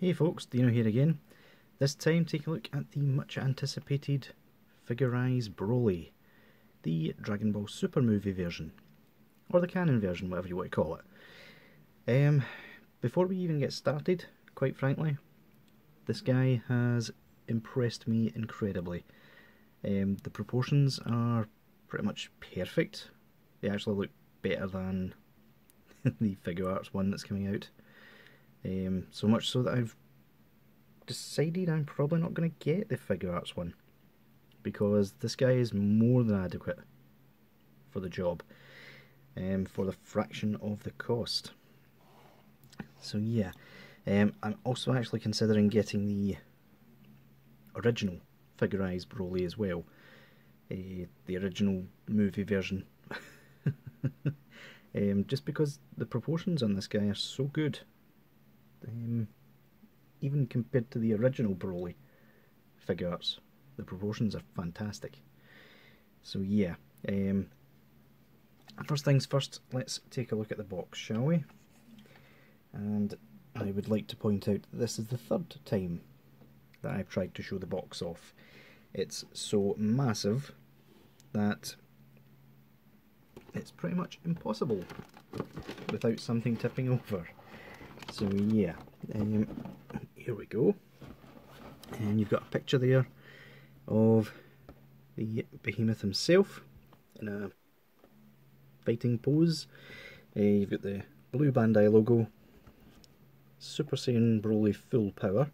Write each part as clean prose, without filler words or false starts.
Hey folks, Deano here again. This time take a look at the much anticipated Figure-Rise Broly, the Dragon Ball Super movie version, or the canon version, whatever you want to call it. Before we even get started, quite frankly, this guy has impressed me incredibly. The proportions are pretty much perfect. They actually look better than the Figure Arts one that's coming out. So much so that I've decided I'm probably not going to get the Figure Arts one, because this guy is more than adequate for the job, for the fraction of the cost. So yeah, I'm also actually considering getting the original Figure-Rise Broly as well, the original movie version, just because the proportions on this guy are so good. Even compared to the original Broly Figure Arts, the proportions are fantastic. So yeah, first things first, let's take a look at the box, shall we? And I would like to point out that this is the third time that I've tried to show the box off. It's so massive that it's pretty much impossible without something tipping over. So yeah, here we go, and you've got a picture there of the behemoth himself in a fighting pose. You've got the blue Bandai logo, Super Saiyan Broly Full Power.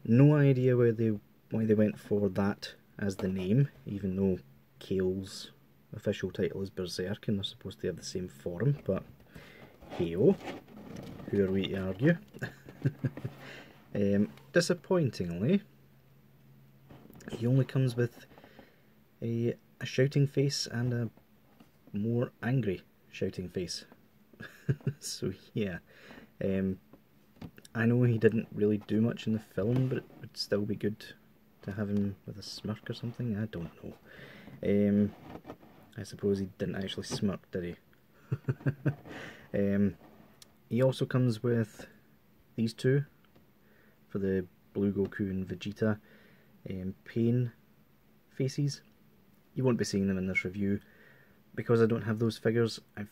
No idea why they went for that as the name, even though Kale's official title is Berserk and they're supposed to have the same form, but hey-oh. Who are we to argue? Disappointingly, he only comes with a shouting face and a more angry shouting face. So yeah, I know he didn't really do much in the film, but it would still be good to have him with a smirk or something. I don't know. I suppose he didn't actually smirk, did he? He also comes with these two for the Blue Goku and Vegeta pain faces. You won't be seeing them in this review because I don't have those figures. I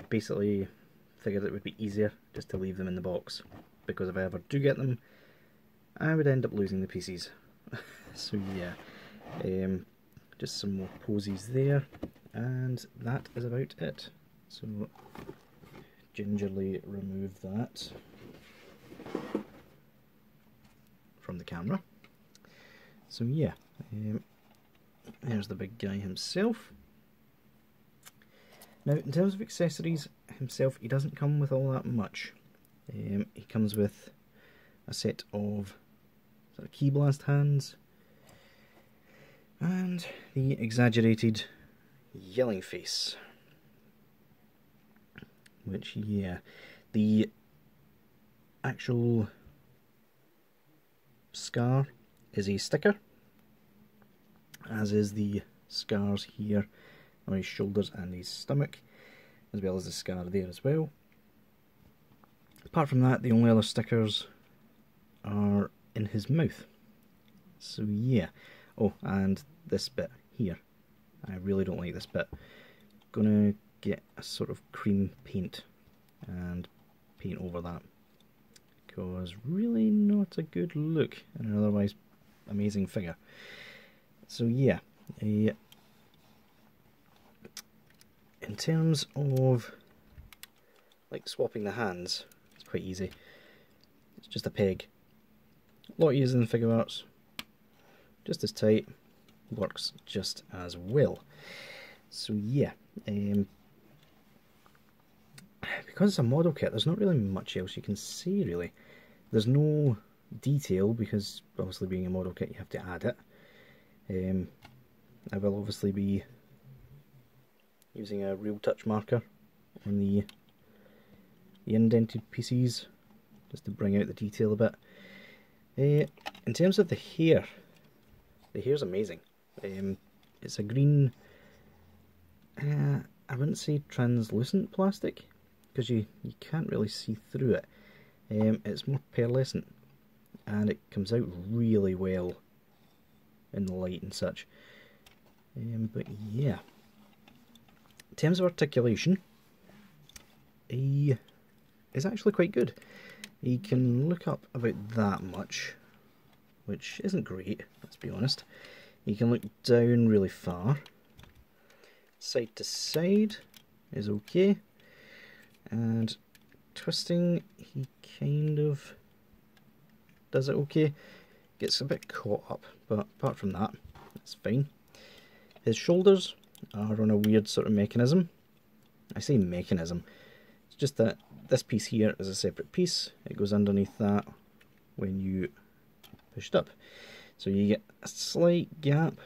basically figured it would be easier just to leave them in the box, because if I ever do get them, I would end up losing the pieces. So yeah, just some more poses there, and that is about it. So gingerly remove that from the camera. So yeah, there's the big guy himself. Now in terms of accessories himself, he doesn't come with all that much. He comes with a set of sort of key blast hands and the exaggerated yelling face. Which, yeah, the actual scar is a sticker, as is the scars here on his shoulders and his stomach, as well as the scar there as well. Apart from that, the only other stickers are in his mouth. So yeah. Oh, and this bit here. I really don't like this bit. Gonna get a sort of cream paint and paint over that, because really not a good look in an otherwise amazing figure. So yeah, in terms of like swapping the hands, it's quite easy. It's just a peg. A lot easier than Figure Arts. Just as tight, works just as well. So yeah, because it's a model kit, there's not really much else you can see really. There's no detail, because obviously being a model kit you have to add it. I will obviously be using a real touch marker on the indented pieces just to bring out the detail a bit. In terms of the hair's amazing. It's a green, I wouldn't say translucent plastic, because you can't really see through it. It's more pearlescent, and it comes out really well in the light and such. But yeah, in terms of articulation, he is actually quite good. He can look up about that much, which isn't great, let's be honest. He can look down really far. Side to side is okay, and twisting, he kind of does it okay. Gets a bit caught up, but apart from that, it's fine. His shoulders are on a weird sort of mechanism. I say mechanism, it's just that this piece here is a separate piece. It goes underneath that when you push it up. So you get a slight gap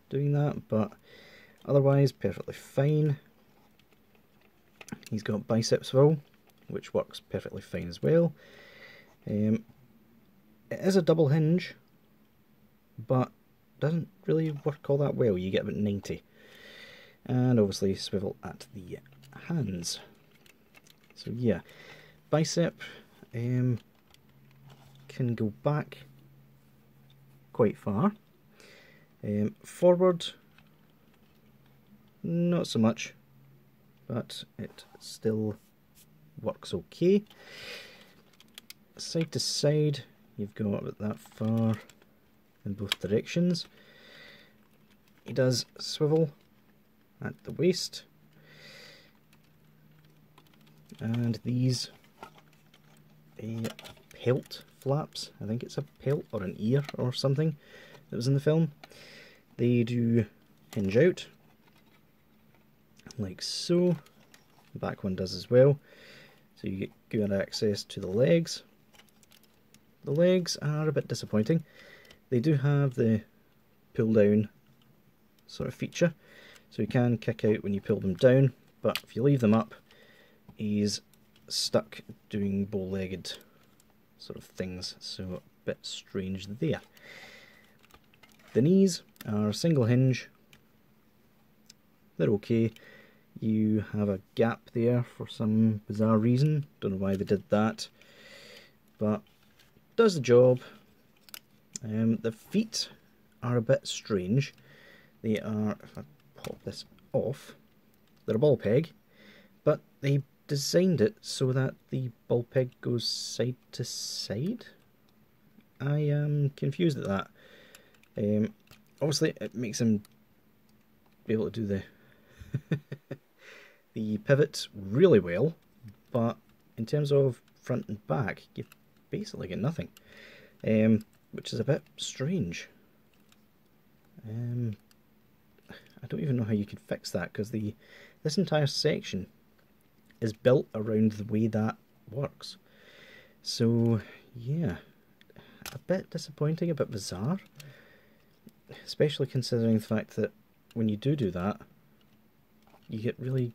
doing that, but otherwise perfectly fine. He's got bicep swivel, which works perfectly fine as well. It is a double hinge, but doesn't really work all that well. You get about 90. And obviously swivel at the hands. So yeah, bicep can go back quite far. Forward, not so much, but it still works okay. Side to side, you've got about that far in both directions. He does swivel at the waist, and these pelt flaps, I think it's a pelt or an ear or something that was in the film, they do hinge out like so. The back one does as well, so you get good access to the legs. The legs are a bit disappointing. They do have the pull down sort of feature, so you can kick out when you pull them down, but if you leave them up, he's stuck doing bow-legged sort of things, so a bit strange there. The knees are a single hinge. They're okay. You have a gap there for some bizarre reason. Don't know why they did that, but does the job. The feet are a bit strange. They are, if I pop this off, they're a ball peg, but they designed it so that the ball peg goes side to side. I am confused at that. Obviously it makes him be able to do the the pivot really well, but in terms of front and back, you basically get nothing, which is a bit strange. I don't even know how you could fix that, because this entire section is built around the way that works. So yeah, a bit disappointing, a bit bizarre, especially considering the fact that when you do that, you get really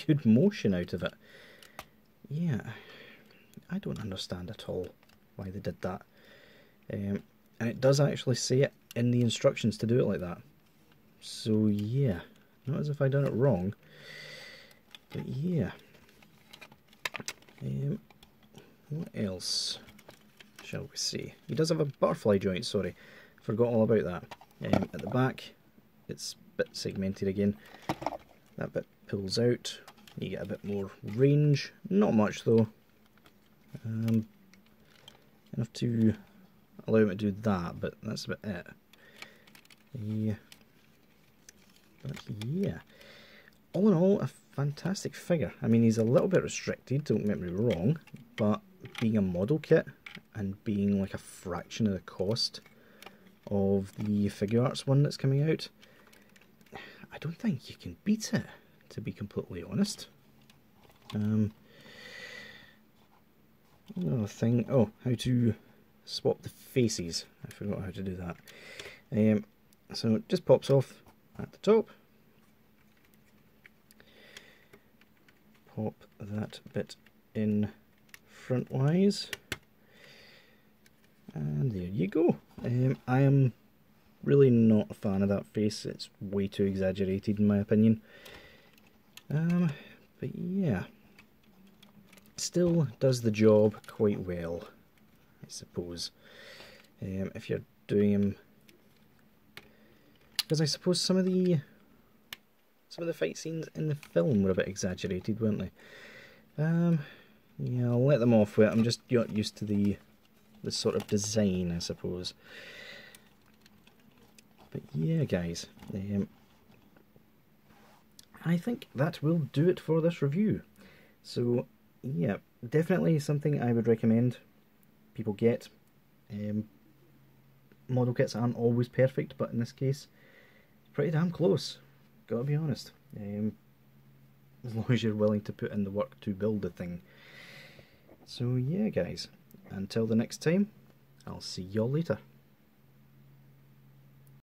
good motion out of it. Yeah, I don't understand at all why they did that. And it does actually say it in the instructions to do it like that. So yeah, not as if I done it wrong, but yeah. What else shall we see? He does have a butterfly joint, sorry. Forgot all about that. At the back, it's a bit segmented again. That bit pulls out. You get a bit more range. Not much though. Enough to allow him to do that, but that's about it. Yeah. But yeah. All in all, a fantastic figure. I mean, he's a little bit restricted, don't get me wrong, but being a model kit and being like a fraction of the cost of the Figure Arts one that's coming out, I don't think you can beat it, to be completely honest. Another thing, oh, how to swap the faces. I forgot how to do that. So it just pops off at the top. Pop that bit in frontwise, and there you go. I am really not a fan of that face. It's way too exaggerated in my opinion. But yeah, still does the job quite well, I suppose. If you're doing him, because I suppose some of the fight scenes in the film were a bit exaggerated, weren't they? Yeah, I'll let them off with it. I'm just not used to the sort of design, I suppose. But yeah, guys, I think that will do it for this review. So yeah, definitely something I would recommend people get. Model kits aren't always perfect, but in this case, pretty damn close, gotta be honest. As long as you're willing to put in the work to build the thing. So yeah, guys, until the next time, I'll see y'all later.